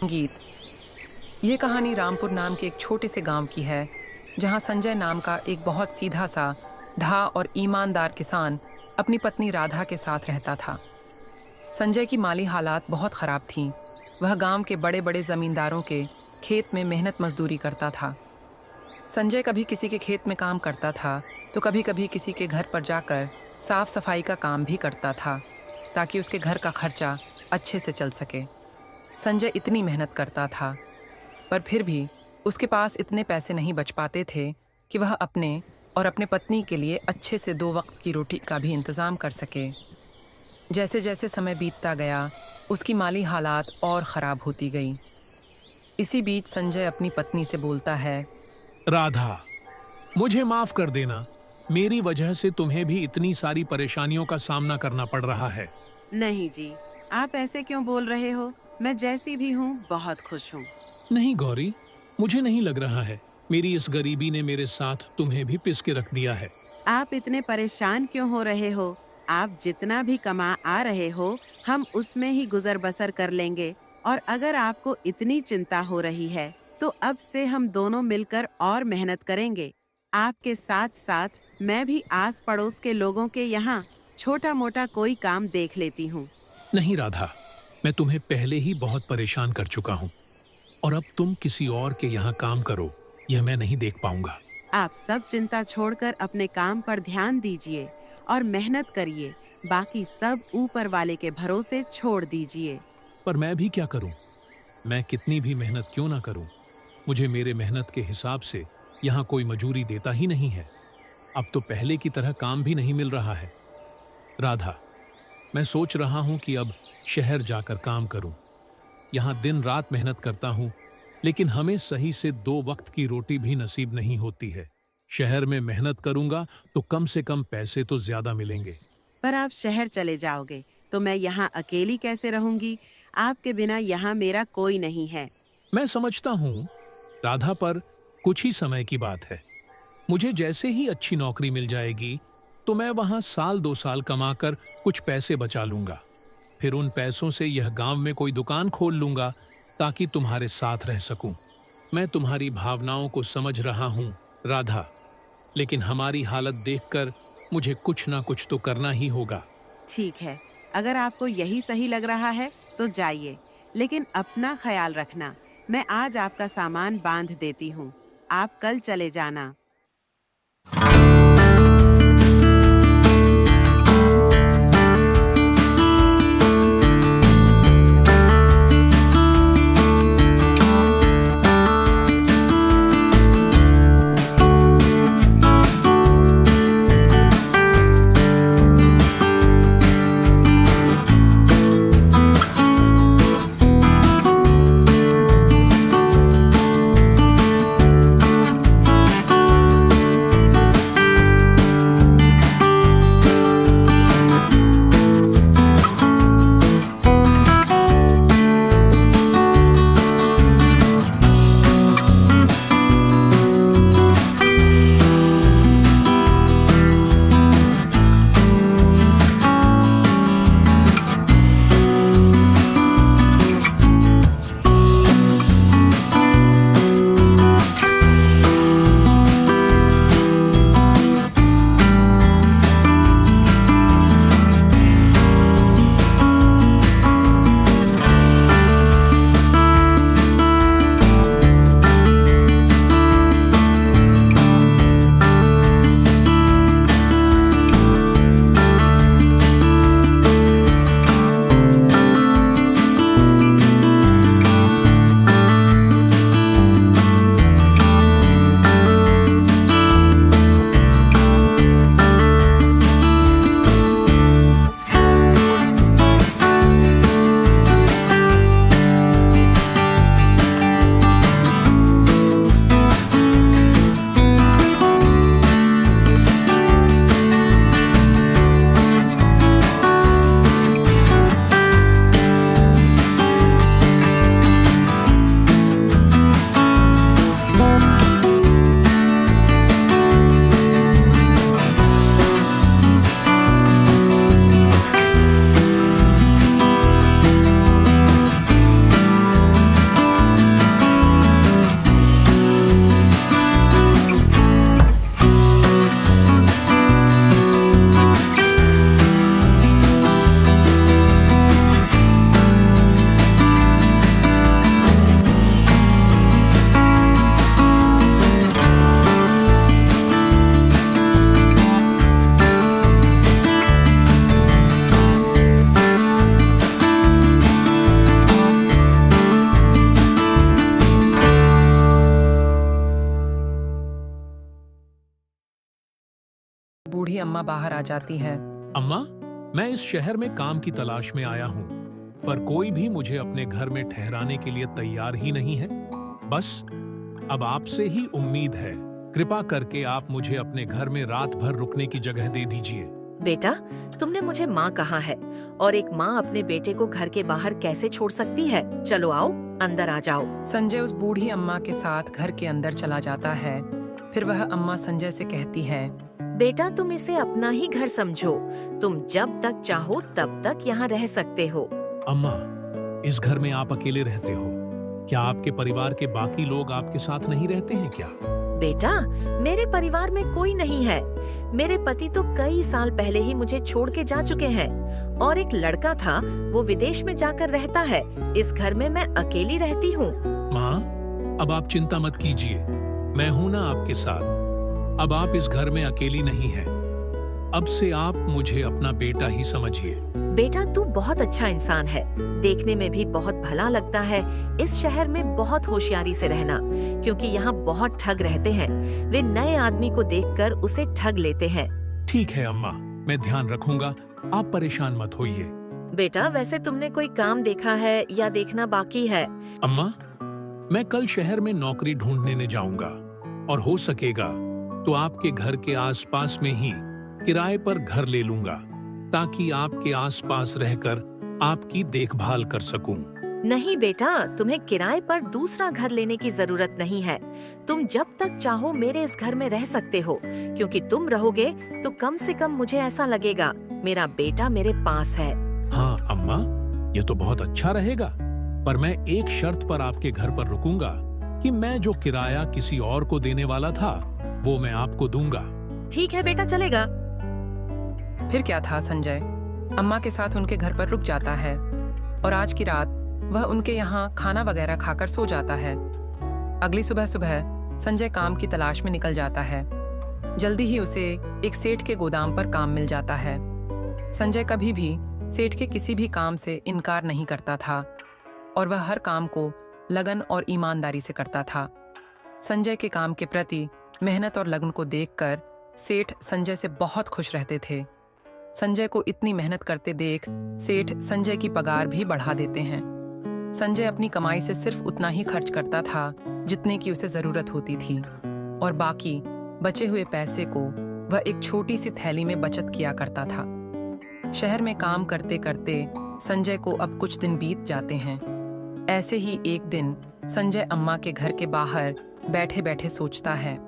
गीत। ये कहानी रामपुर नाम के एक छोटे से गांव की है, जहां संजय नाम का एक बहुत सीधा सा ढा और ईमानदार किसान अपनी पत्नी राधा के साथ रहता था। संजय की माली हालात बहुत ख़राब थीं। वह गांव के बड़े बड़े ज़मींदारों के खेत में मेहनत मजदूरी करता था। संजय कभी किसी के खेत में काम करता था तो कभी कभी किसी के घर पर जाकर साफ सफाई का काम भी करता था, ताकि उसके घर का खर्चा अच्छे से चल सके। संजय इतनी मेहनत करता था, पर फिर भी उसके पास इतने पैसे नहीं बच पाते थे कि वह अपने और अपने पत्नी के लिए अच्छे से 2 वक्त की रोटी का भी इंतज़ाम कर सके। जैसे जैसे समय बीतता गया, उसकी माली हालात और ख़राब होती गई। इसी बीच संजय अपनी पत्नी से बोलता है, राधा, मुझे माफ कर देना। मेरी वजह से तुम्हें भी इतनी सारी परेशानियों का सामना करना पड़ रहा है। नहीं जी, आप ऐसे क्यों बोल रहे हो? मैं जैसी भी हूँ बहुत खुश हूँ। नहीं गौरी, मुझे नहीं लग रहा है। मेरी इस गरीबी ने मेरे साथ तुम्हें भी पिस के रख दिया है। आप इतने परेशान क्यों हो रहे हो? आप जितना भी कमा आ रहे हो, हम उसमें ही गुजर बसर कर लेंगे। और अगर आपको इतनी चिंता हो रही है, तो अब से हम दोनों मिलकर और मेहनत करेंगे। आपके साथ साथ मैं भी आस पड़ोस के लोगों के यहाँ छोटा मोटा कोई काम देख लेती हूँ। नहीं राधा, मैं तुम्हें पहले ही बहुत परेशान कर चुका हूँ, और अब तुम किसी और के यहाँ काम करो, यह मैं नहीं देख पाऊंगा। आप सब चिंता छोड़कर अपने काम पर ध्यान दीजिए और मेहनत करिए। बाकी सब ऊपर वाले के भरोसे छोड़ दीजिए। पर मैं भी क्या करूं? मैं कितनी भी मेहनत क्यों ना करूं, मुझे मेरे मेहनत के हिसाब से यहाँ कोई मजूरी देता ही नहीं है। अब तो पहले की तरह काम भी नहीं मिल रहा है। राधा, मैं सोच रहा हूं कि अब शहर जाकर काम करूं। यहाँ दिन रात मेहनत करता हूं, लेकिन हमें सही से 2 वक्त की रोटी भी नसीब नहीं होती है। शहर में मेहनत करूंगा तो कम से कम पैसे तो ज्यादा मिलेंगे। पर आप शहर चले जाओगे तो मैं यहाँ अकेली कैसे रहूंगी? आपके बिना यहाँ मेरा कोई नहीं है। मैं समझता हूं राधा, पर कुछ ही समय की बात है। मुझे जैसे ही अच्छी नौकरी मिल जाएगी तो मैं वहां 1-2 साल कमाकर कुछ पैसे बचा लूंगा। फिर उन पैसों से यह गांव में कोई दुकान खोल लूंगा, ताकि तुम्हारे साथ रह सकूं। मैं तुम्हारी भावनाओं को समझ रहा हूं राधा, लेकिन हमारी हालत देखकर मुझे कुछ ना कुछ तो करना ही होगा। ठीक है, अगर आपको यही सही लग रहा है तो जाइए, लेकिन अपना ख्याल रखना। मैं आज आपका सामान बांध देती हूँ, आप कल चले जाना। बूढ़ी अम्मा बाहर आ जाती है। अम्मा, मैं इस शहर में काम की तलाश में आया हूँ, पर कोई भी मुझे अपने घर में ठहराने के लिए तैयार ही नहीं है। बस अब आपसे ही उम्मीद है। कृपा करके आप मुझे अपने घर में रात भर रुकने की जगह दे दीजिए। बेटा, तुमने मुझे माँ कहा है और एक माँ अपने बेटे को घर के बाहर कैसे छोड़ सकती है? चलो आओ, अंदर आ जाओ। संजय उस बूढ़ी अम्मा के साथ घर के अंदर चला जाता है। फिर वह अम्मा संजय से कहती है, बेटा, तुम इसे अपना ही घर समझो। तुम जब तक चाहो तब तक यहाँ रह सकते हो। अम्मा, इस घर में आप अकेले रहते हो? क्या आपके परिवार के बाकी लोग आपके साथ नहीं रहते हैं क्या? बेटा, मेरे परिवार में कोई नहीं है। मेरे पति तो कई साल पहले ही मुझे छोड़ के जा चुके हैं और एक लड़का था, वो विदेश में जाकर रहता है। इस घर में मैं अकेली रहती हूँ। माँ, अब आप चिंता मत कीजिए, मैं हूं ना आपके साथ। अब आप इस घर में अकेली नहीं हैं। अब से आप मुझे अपना बेटा ही समझिए। बेटा, तू बहुत अच्छा इंसान है, देखने में भी बहुत भला लगता है। इस शहर में बहुत होशियारी से रहना, क्योंकि यहाँ बहुत ठग रहते हैं। वे नए आदमी को देखकर उसे ठग लेते हैं। ठीक है अम्मा, मैं ध्यान रखूंगा, आप परेशान मत होइए। बेटा, वैसे तुमने कोई काम देखा है या देखना बाकी है? अम्मा, मैं कल शहर में नौकरी ढूंढने जाऊंगा और हो सकेगा तो आपके घर के आसपास में ही किराए पर घर ले लूंगा, ताकि आपके आसपास रहकर आपकी देखभाल कर सकूं। नहीं बेटा, तुम्हें किराए पर दूसरा घर लेने की जरूरत नहीं है। तुम जब तक चाहो मेरे इस घर में रह सकते हो, क्योंकि तुम रहोगे तो कम से कम मुझे ऐसा लगेगा मेरा बेटा मेरे पास है। हाँ अम्मा, ये तो बहुत अच्छा रहेगा, पर मैं एक शर्त पर आपके घर पर रुकूंगा कि मैं जो किराया किसी और को देने वाला था वो मैं आपको दूंगा। ठीक है बेटा, चलेगा। फिर क्या था, संजय अम्मा के साथ उनके घर पर रुक जाता है और आज की रात वह उनके यहाँ खाना वगैरह खाकर सो जाता है। अगली सुबह सुबह संजय काम की तलाश में निकल जाता है। जल्दी ही उसे एक सेठ के गोदाम पर काम मिल जाता है। संजय कभी भी सेठ के किसी भी काम से इनकार नहीं करता था और वह हर काम को लगन और ईमानदारी से करता था। संजय के काम के प्रति मेहनत और लगन को देखकर सेठ संजय से बहुत खुश रहते थे। संजय को इतनी मेहनत करते देख सेठ संजय की पगार भी बढ़ा देते हैं। संजय अपनी कमाई से सिर्फ उतना ही खर्च करता था जितने की उसे जरूरत होती थी और बाकी बचे हुए पैसे को वह एक छोटी सी थैली में बचत किया करता था। शहर में काम करते करते संजय को अब कुछ दिन बीत जाते हैं। ऐसे ही एक दिन संजय अम्मा के घर के बाहर बैठे बैठे सोचता है,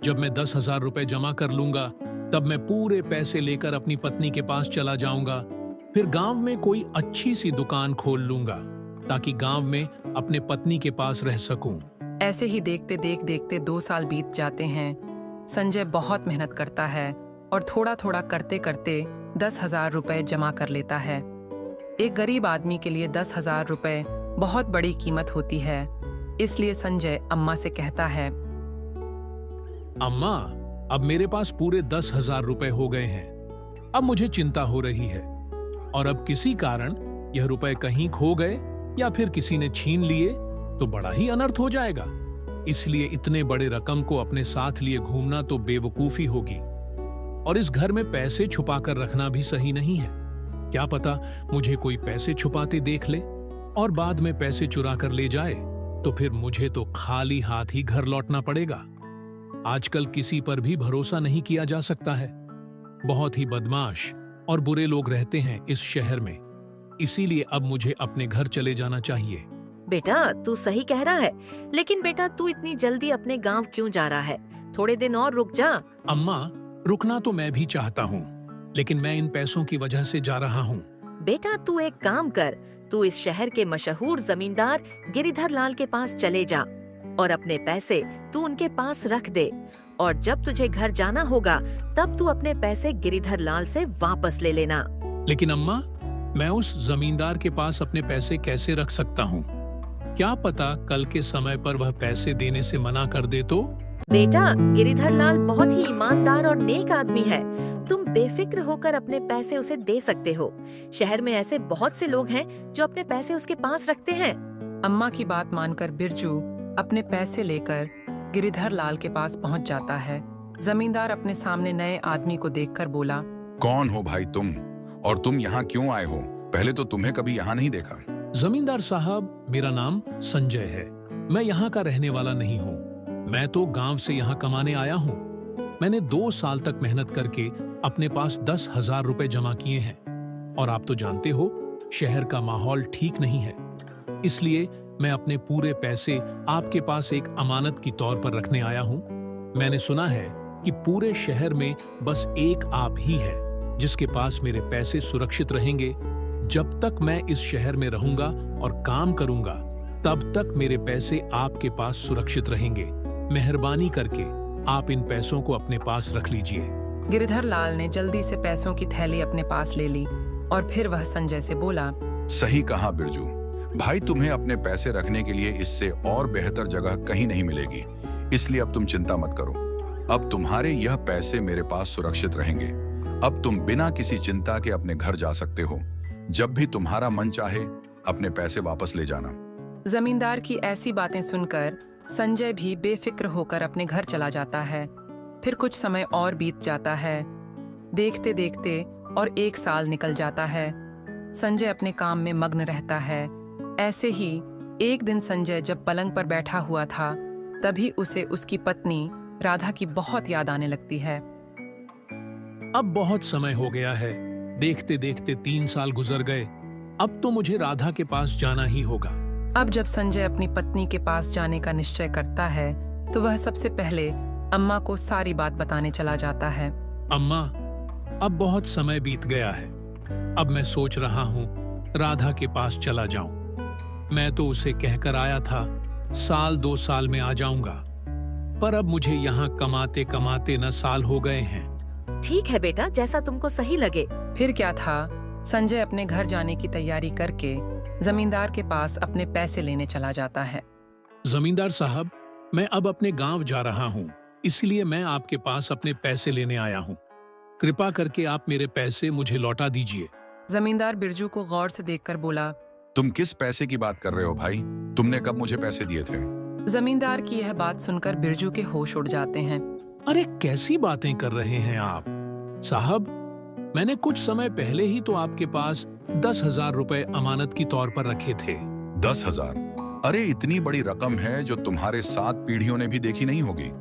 जब मैं 10,000 रुपए जमा कर लूंगा तब मैं पूरे पैसे लेकर अपनी पत्नी के पास चला जाऊंगा। फिर गांव में कोई अच्छी सी दुकान खोल लूंगा ताकि गांव में अपने पत्नी के पास रह सकूं। ऐसे ही देखते देखते 2 साल बीत जाते हैं। संजय बहुत मेहनत करता है और थोड़ा थोड़ा करते करते 10,000 रुपए जमा कर लेता है। एक गरीब आदमी के लिए 10,000 रुपए बहुत बड़ी कीमत होती है, इसलिए संजय अम्मा से कहता है, अम्मा, अब मेरे पास पूरे 10,000 रुपए हो गए हैं। अब मुझे चिंता हो रही है और अब किसी कारण यह रुपए कहीं खो गए या फिर किसी ने छीन लिए तो बड़ा ही अनर्थ हो जाएगा। इसलिए इतने बड़े रकम को अपने साथ लिए घूमना तो बेवकूफी होगी और इस घर में पैसे छुपा कर रखना भी सही नहीं है। क्या पता मुझे कोई पैसे छुपाते देख ले और बाद में पैसे चुरा कर ले जाए, तो फिर मुझे तो खाली हाथ ही घर लौटना पड़ेगा। आजकल किसी पर भी भरोसा नहीं किया जा सकता है। बहुत ही बदमाश और बुरे लोग रहते हैं इस शहर में, इसीलिए अब मुझे अपने घर चले जाना चाहिए। बेटा, तू सही कह रहा है, लेकिन बेटा तू इतनी जल्दी अपने गांव क्यों जा रहा है? थोड़े दिन और रुक जा। अम्मा, रुकना तो मैं भी चाहता हूँ, लेकिन मैं इन पैसों की वजह से जा रहा हूँ। बेटा, तू एक काम कर, तू इस शहर के मशहूर जमींदार गिरिधर लाल के पास चले जा और अपने पैसे तू उनके पास रख दे और जब तुझे घर जाना होगा तब तू अपने पैसे गिरिधर लाल से वापस ले लेना। लेकिन अम्मा, मैं उस जमींदार के पास अपने पैसे कैसे रख सकता हूँ? क्या पता कल के समय पर वह पैसे देने से मना कर दे तो? बेटा, गिरिधर लाल बहुत ही ईमानदार और नेक आदमी है। तुम बेफिक्र होकर अपने पैसे उसे दे सकते हो। शहर में ऐसे बहुत से लोग हैं जो अपने पैसे उसके पास रखते हैं। अम्मा की बात मानकर बिरजू अपने पैसे लेकर गिरिधर लाल के पास पहुंच जाता है। जमींदार अपने सामने नए आदमी को देखकर बोला, कौन हो भाई तुम, और तुम यहाँ क्यों आए हो? पहले तो तुम्हें कभी यहाँ नहीं देखा। जमींदार साहब, मेरा नाम संजय है। मैं यहाँ का रहने वाला नहीं हूँ। मैं तो गांव से यहाँ कमाने आया हूँ। मैंने 2 साल तक मेहनत करके अपने पास 10,000 रुपए जमा किए हैं। और आप तो जानते हो, शहर का माहौल ठीक नहीं है। इसलिए मैं अपने पूरे पैसे आपके पास एक अमानत की तौर पर रखने आया हूँ। मैंने सुना है कि पूरे शहर में बस एक आप ही है जिसके पास मेरे पैसे सुरक्षित रहेंगे। जब तक मैं इस शहर में रहूंगा और काम करूंगा, तब तक मेरे पैसे आपके पास सुरक्षित रहेंगे। मेहरबानी करके आप इन पैसों को अपने पास रख लीजिए। गिरिधर लाल ने जल्दी से पैसों की थैली अपने पास ले ली और फिर वह संजय से बोला, सही कहा बिरजू भाई, तुम्हें अपने पैसे रखने के लिए इससे और बेहतर जगह कहीं नहीं मिलेगी। इसलिए अब तुम चिंता मत करो। अब तुम्हारे यह पैसे मेरे पास सुरक्षित रहेंगे। अब तुम बिना किसी चिंता के अपने घर जा सकते हो। जब भी तुम्हारा मन चाहे अपने पैसे वापस ले जाना। जमींदार की ऐसी बातें सुनकर संजय भी बेफिक्र होकर अपने घर चला जाता है। फिर कुछ समय और बीत जाता है। देखते देखते और 1 साल निकल जाता है। संजय अपने काम में मग्न रहता है। ऐसे ही एक दिन संजय जब पलंग पर बैठा हुआ था, तभी उसे उसकी पत्नी राधा की बहुत याद आने लगती है। अब बहुत समय हो गया है। देखते देखते 3 साल गुजर गए। अब तो मुझे राधा के पास जाना ही होगा। अब जब संजय अपनी पत्नी के पास जाने का निश्चय करता है, तो वह सबसे पहले अम्मा को सारी बात बताने चला जाता है। अम्मा, अब बहुत समय बीत गया है। अब मैं सोच रहा हूँ राधा के पास चला जाऊं। मैं तो उसे कहकर आया था 1-2 साल में आ जाऊंगा, पर अब मुझे यहाँ कमाते कमाते न साल हो गए हैं। ठीक है बेटा, जैसा तुमको सही लगे। फिर क्या था, संजय अपने घर जाने की तैयारी करके जमींदार के पास अपने पैसे लेने चला जाता है। जमींदार साहब, मैं अब अपने गांव जा रहा हूँ, इसलिए मैं आपके पास अपने पैसे लेने आया हूँ। कृपा करके आप मेरे पैसे मुझे लौटा दीजिए। जमींदार बिरजू को गौर से देखकर बोला, तुम किस पैसे की बात कर रहे हो भाई? तुमने कब मुझे पैसे दिए थे? जमींदार की यह बात सुनकर बिरजू के होश उड़ जाते हैं। अरे कैसी बातें कर रहे हैं आप साहब? मैंने कुछ समय पहले ही तो आपके पास 10,000 रुपए अमानत की तौर पर रखे थे। 10,000? अरे इतनी बड़ी रकम है जो तुम्हारे 7 पीढ़ियों ने भी देखी नहीं होगी।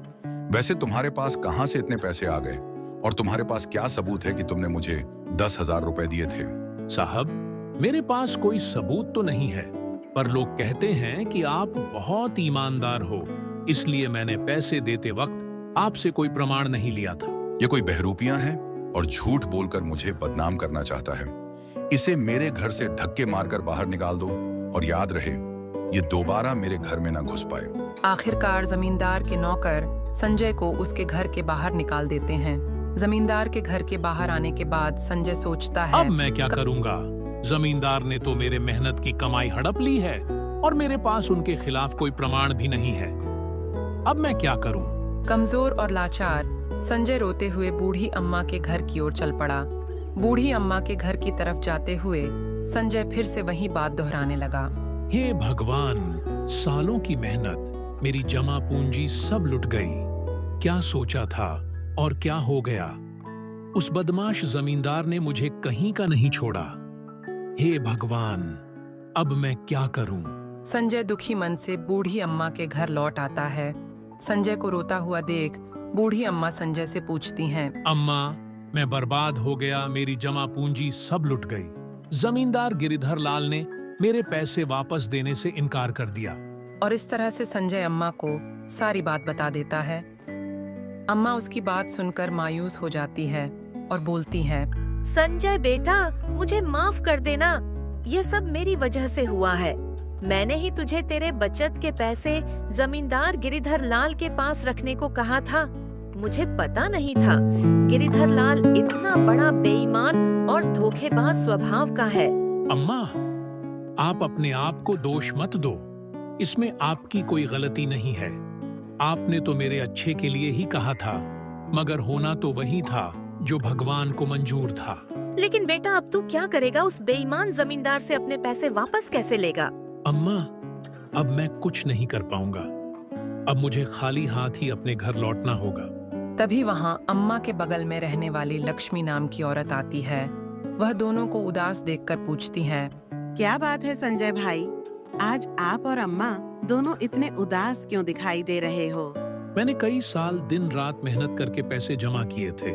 वैसे तुम्हारे पास कहां से इतने पैसे आ गए, और तुम्हारे पास क्या सबूत है कि तुमने मुझे 10,000 रुपए दिए थे? साहब, मेरे पास कोई सबूत तो नहीं है, पर लोग कहते हैं कि आप बहुत ईमानदार हो, इसलिए मैंने पैसे देते वक्त आपसे कोई प्रमाण नहीं लिया था। ये कोई बहरूपियां हैं और झूठ बोलकर मुझे बदनाम करना चाहता है। इसे मेरे घर से धक्के मारकर बाहर निकाल दो, और याद रहे ये दोबारा मेरे घर में ना घुस पाए। आखिरकार जमींदार के नौकर संजय को उसके घर के बाहर निकाल देते हैं। जमींदार के घर के बाहर आने के बाद संजय सोचता है, अब मैं क्या करूंगा? जमींदार ने तो मेरे मेहनत की कमाई हड़प ली है और मेरे पास उनके खिलाफ कोई प्रमाण भी नहीं है। अब मैं क्या करूं? कमजोर और लाचार संजय रोते हुए बूढ़ी अम्मा के घर की ओर चल पड़ा। बूढ़ी अम्मा के घर की तरफ जाते हुए संजय फिर से वही बात दोहराने लगा। हे भगवान, सालों की मेहनत, मेरी जमा पूंजी सब लुट गई। क्या सोचा था और क्या हो गया? उस बदमाश जमींदार ने मुझे कहीं का नहीं छोड़ा। हे भगवान, अब मैं क्या करूं? संजय दुखी मन से बूढ़ी अम्मा के घर लौट आता है। संजय को रोता हुआ देख बूढ़ी अम्मा संजय से पूछती हैं, अम्मा, मैं बर्बाद हो गया, मेरी जमा पूंजी सब लुट गई। जमींदार गिरिधर लाल ने मेरे पैसे वापस देने से इनकार कर दिया। और इस तरह से संजय अम्मा को सारी बात बता देता है। अम्मा उसकी बात सुनकर मायूस हो जाती है और बोलती है, संजय बेटा, मुझे माफ कर देना। ये सब मेरी वजह से हुआ है। मैंने ही तुझे तेरे बचत के पैसे जमींदार गिरिधर लाल के पास रखने को कहा था। मुझे पता नहीं था गिरिधर लाल इतना बड़ा बेईमान और धोखेबाज स्वभाव का है। अम्मा, आप अपने आप को दोष मत दो। इसमें आपकी कोई गलती नहीं है। आपने तो मेरे अच्छे के लिए ही कहा था, मगर होना तो वही था जो भगवान को मंजूर था। लेकिन बेटा, अब तू क्या करेगा? उस बेईमान जमींदार से अपने पैसे वापस कैसे लेगा? अम्मा, अब मैं कुछ नहीं कर पाऊंगा। अब मुझे खाली हाथ ही अपने घर लौटना होगा। तभी वहां अम्मा के बगल में रहने वाली लक्ष्मी नाम की औरत आती है। वह दोनों को उदास देखकर पूछती है, क्या बात है संजय भाई, आज आप और अम्मा दोनों इतने उदास क्यों दिखाई दे रहे हो? मैंने कई साल दिन रात मेहनत करके पैसे जमा किए थे।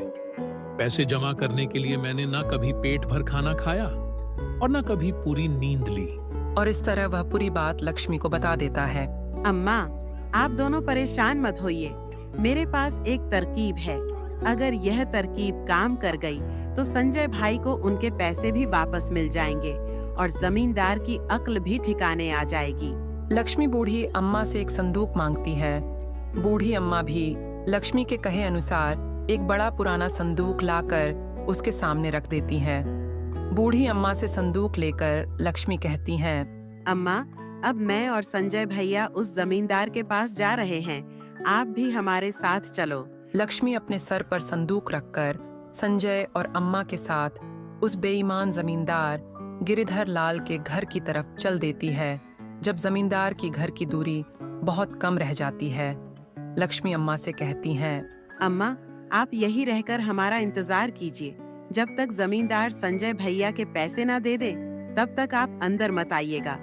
पैसे जमा करने के लिए मैंने ना कभी पेट भर खाना खाया और ना कभी पूरी नींद ली। और इस तरह वह पूरी बात लक्ष्मी को बता देता है। अम्मा, आप दोनों परेशान मत होइए। मेरे पास एक तरकीब है। अगर यह तरकीब काम कर गई तो संजय भाई को उनके पैसे भी वापस मिल जाएंगे और जमींदार की अक्ल भी ठिकाने आ जाएगी। लक्ष्मी बूढ़ी अम्मा से एक संदूक मांगती है। बूढ़ी अम्मा भी लक्ष्मी के कहे अनुसार एक बड़ा पुराना संदूक लाकर उसके सामने रख देती है। बूढ़ी अम्मा से संदूक लेकर लक्ष्मी कहती हैं, अम्मा, अब मैं और संजय भैया उस जमींदार के पास जा रहे हैं। आप भी हमारे साथ चलो। लक्ष्मी अपने सर पर संदूक रखकर संजय और अम्मा के साथ उस बेईमान जमींदार गिरिधर लाल के घर की तरफ चल देती है। जब जमींदार की घर की दूरी बहुत कम रह जाती है, लक्ष्मी अम्मा से कहती हैं, अम्मा, आप यही रहकर हमारा इंतजार कीजिए। जब तक जमींदार संजय भैया के पैसे ना दे दे, तब तक आप अंदर मत आइएगा।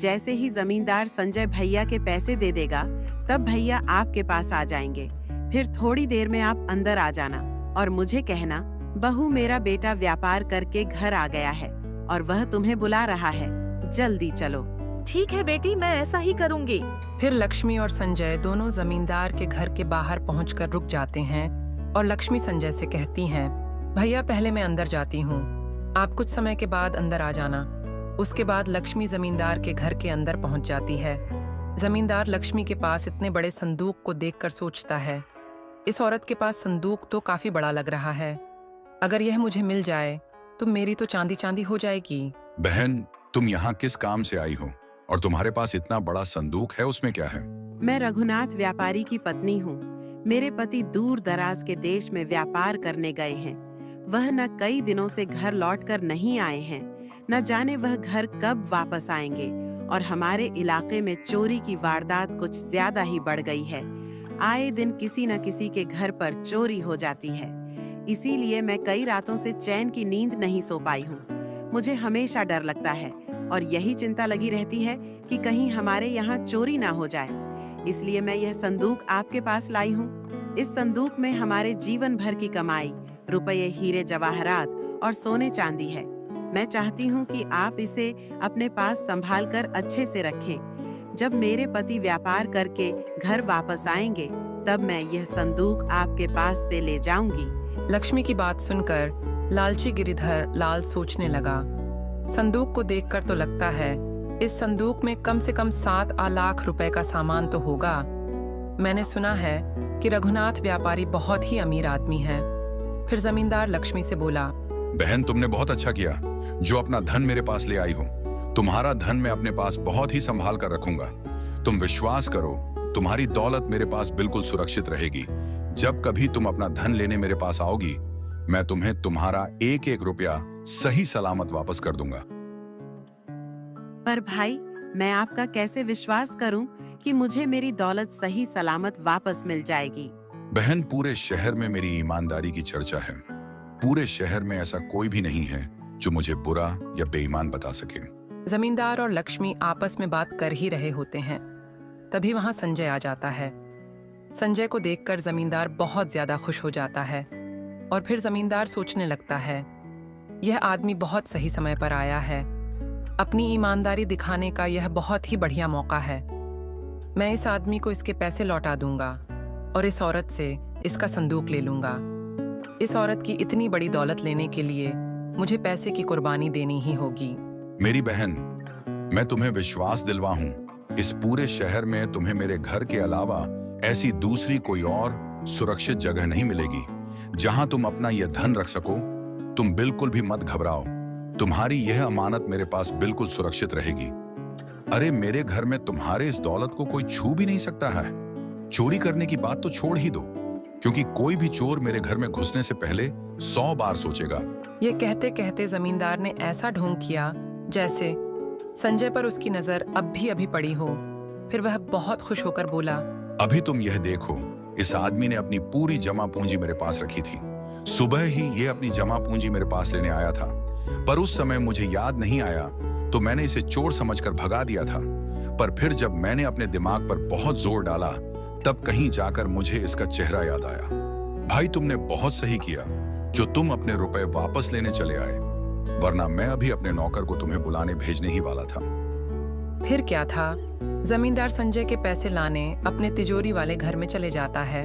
जैसे ही जमींदार संजय भैया के पैसे दे देगा, तब भैया आपके पास आ जाएंगे। फिर थोड़ी देर में आप अंदर आ जाना और मुझे कहना, बहू मेरा बेटा व्यापार करके घर आ गया है और वह तुम्हें बुला रहा है, जल्दी चलो। ठीक है बेटी, मैं ऐसा ही करूंगी। फिर लक्ष्मी और संजय दोनों जमींदार के घर के बाहर पहुंचकर रुक जाते हैं और लक्ष्मी संजय से कहती हैं, भैया पहले मैं अंदर जाती हूँ, आप कुछ समय के बाद अंदर आ जाना। उसके बाद लक्ष्मी जमींदार के घर के अंदर पहुंच जाती है। जमींदार लक्ष्मी के पास इतने बड़े संदूक को देखकर सोचता है, इस औरत के पास संदूक तो काफी बड़ा लग रहा है। अगर यह मुझे मिल जाए तो मेरी तो चांदी चांदी हो जाएगी। बहन, तुम यहाँ किस काम से आई हो और तुम्हारे पास इतना बड़ा संदूक है, उसमें क्या है? मैं रघुनाथ व्यापारी की पत्नी हूँ। मेरे पति दूर दराज के देश में व्यापार करने गए हैं। वह न कई दिनों से घर लौटकर नहीं आए हैं, न जाने वह घर कब वापस आएंगे। और हमारे इलाके में चोरी की वारदात कुछ ज्यादा ही बढ़ गई है। आए दिन किसी न किसी के घर पर चोरी हो जाती है। इसीलिए मैं कई रातों से चैन की नींद नहीं सो पाई हूँ। मुझे हमेशा डर लगता है और यही चिंता लगी रहती है कि कहीं हमारे यहाँ चोरी ना हो जाए। इसलिए मैं यह संदूक आपके पास लाई हूँ। इस संदूक में हमारे जीवन भर की कमाई, रुपये, हीरे जवाहरात और सोने चांदी है। मैं चाहती हूँ कि आप इसे अपने पास संभाल कर अच्छे से रखें। जब मेरे पति व्यापार करके घर वापस आएंगे, तब मैं यह संदूक आपके पास से ले जाऊंगी। लक्ष्मी की बात सुनकर लालची गिरिधर लाल सोचने लगा। संदूक को देखकर तो लगता है इस संदूक में कम से कम 7 लाख रुपए का सामान तो होगा। मैंने सुना है कि रघुनाथ व्यापारी बहुत ही अमीर आदमी है। फिर जमींदार लक्ष्मी से बोला, बहन, तुमने बहुत अच्छा किया जो अपना धन मेरे पास ले आई हो। तुम्हारा धन मैं अपने पास बहुत ही संभाल कर रखूंगा। तुम विश्वास करो, तुम्हारी दौलत मेरे पास बिल्कुल सुरक्षित रहेगी। जब कभी तुम अपना धन लेने मेरे पास आओगी, मैं तुम्हें तुम्हारा एक एक रुपया सही सलामत वापस कर दूंगा। पर भाई, मैं आपका कैसे विश्वास करूं कि मुझे मेरी दौलत सही सलामत वापस मिल जाएगी? बहन, पूरे शहर में मेरी ईमानदारी की चर्चा है। पूरे शहर में ऐसा कोई भी नहीं है जो मुझे बुरा या बेईमान बता सके। जमींदार और लक्ष्मी आपस में बात कर ही रहे होते हैं। तभी वहां संजय आ जाता है। संजय को देखकर जमींदार बहुत ज्यादा खुश हो जाता है और फिर जमींदार सोचने लगता है, यह आदमी बहुत सही समय पर आया है। अपनी ईमानदारी दिखाने का यह बहुत ही बढ़िया मौका है। मैं इस आदमी को इसके पैसे लौटा दूंगा और इस औरत से इसका संदूक ले लूंगा। इस औरत की इतनी बड़ी दौलत लेने के लिए मुझे पैसे की कुर्बानी देनी ही होगी। मेरी बहन, मैं तुम्हें विश्वास दिलवा हूं, इस पूरे शहर में तुम्हें मेरे घर के अलावा ऐसी दूसरी कोई और सुरक्षित जगह नहीं मिलेगी जहां तुम अपना यह धन रख सको। तुम बिल्कुल भी मत घबराओ, तुम्हारी यह अमानत मेरे पास बिल्कुल सुरक्षित रहेगी। अरे, मेरे घर में तुम्हारे इस दौलत को कोई छू भी नहीं सकता है। चोरी करने की बात तो छोड़ ही दो, क्योंकि कोई भी चोर मेरे घर में घुसने से पहले 100 बार सोचेगा। ये कहते कहते जमींदार ने ऐसा ढोंग किया जैसे संजय पर उसकी नजर अब भी अभी पड़ी हो। फिर वह बहुत खुश होकर बोला, अभी तुम यह देखो इस आदमी ने अपनी पूरी जमा पूंजी मेरे पास रखी थी। सुबह ही ये अपनी जमा पूंजी मेरे पास लेने आया था, पर उस समय मुझे याद नहीं आया तो मैंने इसे चोर समझकर भगा दिया था। पर फिर जब मैंने अपने दिमाग पर बहुत जोर डाला तब कहीं जाकर मुझे इसका चेहरा याद आया। भाई, तुमने बहुत सही किया जो तुम अपने रुपए वापस लेने चले आए, वरना मैं अभी अपने नौकर को तुम्हें बुलाने भेजने ही वाला था। फिर क्या था, जमींदार संजय के पैसे लाने अपने तिजोरी वाले घर में चले जाता है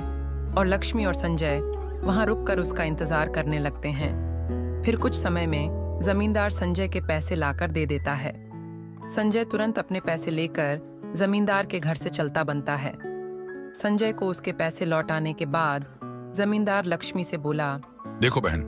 और लक्ष्मी और संजय वहां रुककर उसका इंतजार करने लगते हैं। फिर कुछ समय में जमींदार संजय के पैसे लाकर दे देता है। संजय तुरंत अपने पैसे लेकर जमींदार के घर से चलता बनता है। संजय को उसके पैसे लौटाने के बाद जमींदार लक्ष्मी से बोला, देखो बहन,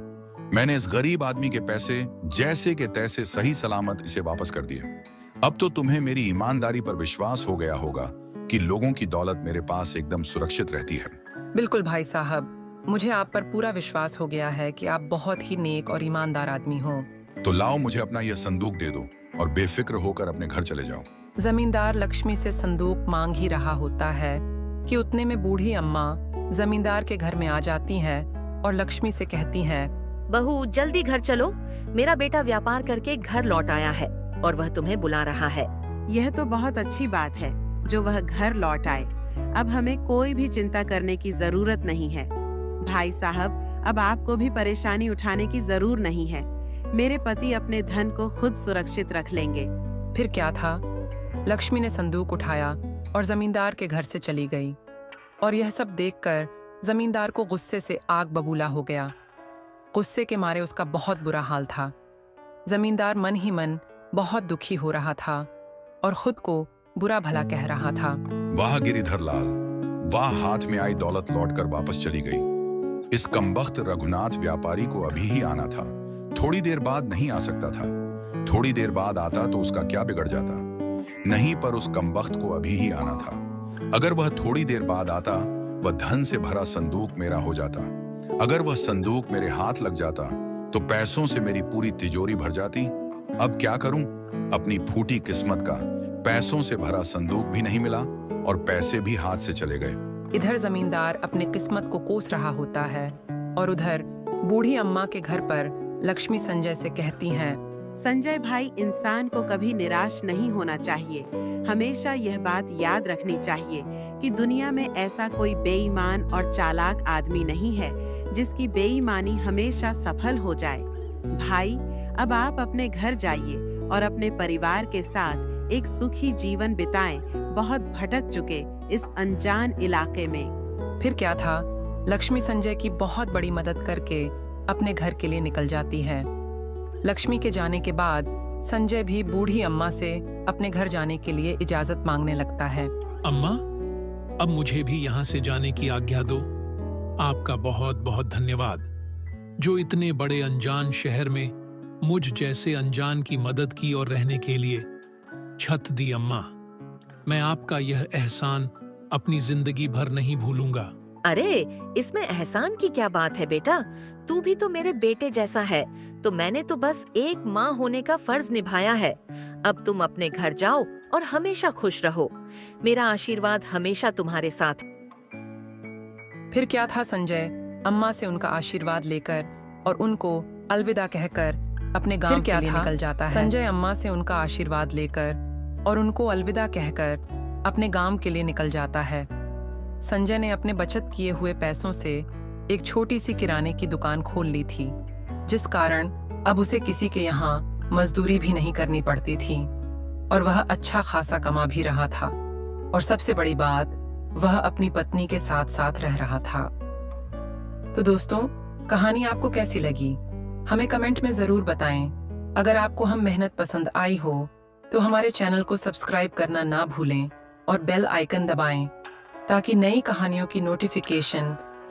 मैंने इस गरीब आदमी के पैसे जैसे के तैसे सही सलामत इसे वापस कर दिए। अब तो तुम्हें मेरी ईमानदारी पर विश्वास हो गया होगा कि लोगों की दौलत मेरे पास एकदम सुरक्षित रहती है। बिल्कुल भाई साहब, मुझे आप पर पूरा विश्वास हो गया है कि आप बहुत ही नेक और ईमानदार आदमी हो। तो लाओ, मुझे अपना यह संदूक दे दो और बेफिक्र होकर अपने घर चले जाओ। जमींदार लक्ष्मी से संदूक मांग ही रहा होता है कि उतने में बूढ़ी अम्मा जमींदार के घर में आ जाती है और लक्ष्मी से कहती हैं, बहू जल्दी घर चलो, मेरा बेटा व्यापार करके घर लौट आया है और वह तुम्हें बुला रहा है। यह तो बहुत अच्छी बात है जो वह घर लौट आए। अब हमें कोई भी चिंता करने की जरूरत नहीं है। भाई साहब, अब आपको भी परेशानी उठाने की जरूर नहीं है। मेरे पति अपने धन को खुद सुरक्षित रख लेंगे। फिर क्या था, लक्ष्मी ने संदूक उठाया और जमींदार के घर से चली गई और यह सब देखकर जमींदार को गुस्से से आग बबूला हो गया। गुस्से के मारे उसका बहुत बुरा हाल था। जमींदार मन ही मन बहुत दुखी हो रहा था और खुद को बुरा भला कह रहा था। वाह गिरिधर लाल, वाह, हाथ में आई दौलत लौटकर वापस चली गई। इस कमबख्त रघुनाथ व्यापारी को अभी ही आना था, थोड़ी देर बाद नहीं आ सकता था। थोड़ी देर बाद आता तो उसका क्या बिगड़ जाता। नहीं, पर उस कमबख्त को अभी ही आना था। अगर वह थोड़ी देर बाद आता, वह धन से भरा संदूक मेरा हो जाता। अगर वह संदूक मेरे हाथ लग जाता तो पैसों से मेरी पूरी तिजोरी भर जाती। अब क्या करूं? अपनी फूटी किस्मत का पैसों से भरा संदूक भी नहीं मिला और पैसे भी हाथ से चले गए। इधर जमींदार अपने किस्मत को कोस रहा होता है और उधर बूढ़ी अम्मा के घर पर लक्ष्मी संजय से कहती हैं, संजय भाई, इंसान को कभी निराश नहीं होना चाहिए। हमेशा यह बात याद रखनी चाहिए कि दुनिया में ऐसा कोई बेईमान और चालाक आदमी नहीं है जिसकी बेईमानी हमेशा सफल हो जाए। भाई, अब आप अपने घर जाइए और अपने परिवार के साथ एक सुखी जीवन बिताएं, बहुत भटक चुके इस अनजान इलाके में। फिर क्या था, लक्ष्मी संजय की बहुत बड़ी मदद करके अपने घर के लिए निकल जाती है। लक्ष्मी के जाने के बाद संजय भी बूढ़ी अम्मा से अपने घर जाने के लिए इजाजत मांगने लगता है। अम्मा, अब मुझे भी यहाँ से जाने की आज्ञा दो। आपका बहुत बहुत धन्यवाद जो इतने बड़े अनजान शहर में मुझ जैसे अनजान की मदद की और रहने के लिए छत दी। अम्मा, मैं आपका यह एहसान अपनी जिंदगी भर नहीं भूलूंगा। अरे, इसमें एहसान की क्या बात है बेटा, तू भी तो मेरे बेटे जैसा है, तो मैंने तो बस एक माँ होने का फर्ज निभाया है। अब तुम अपने घर जाओ और हमेशा खुश रहो। मेरा आशीर्वाद हमेशा तुम्हारे साथ। फिर क्या था, संजय अम्मा से उनका आशीर्वाद लेकर और उनको अलविदा कहकर अपने गांव के लिए निकल जाता है। संजय अम्मा से उनका आशीर्वाद लेकर और उनको अलविदा कहकर अपने गांव के लिए निकल जाता है। संजय ने अपने बचत किए हुए पैसों से एक छोटी सी किराने की दुकान खोल ली थी, जिस कारण अब उसे किसी के यहाँ मजदूरी भी नहीं करनी पड़ती थी और वह अच्छा खासा कमा भी रहा था। और सबसे बड़ी बात, वह अपनी पत्नी के साथ साथ रह रहा था। तो दोस्तों, कहानी आपको कैसी लगी हमें कमेंट में जरूर बताएं। अगर आपको हम मेहनत पसंद आई हो तो हमारे चैनल को सब्सक्राइब करना ना भूलें और बेल आइकन दबाएं ताकि नई कहानियों की नोटिफिकेशन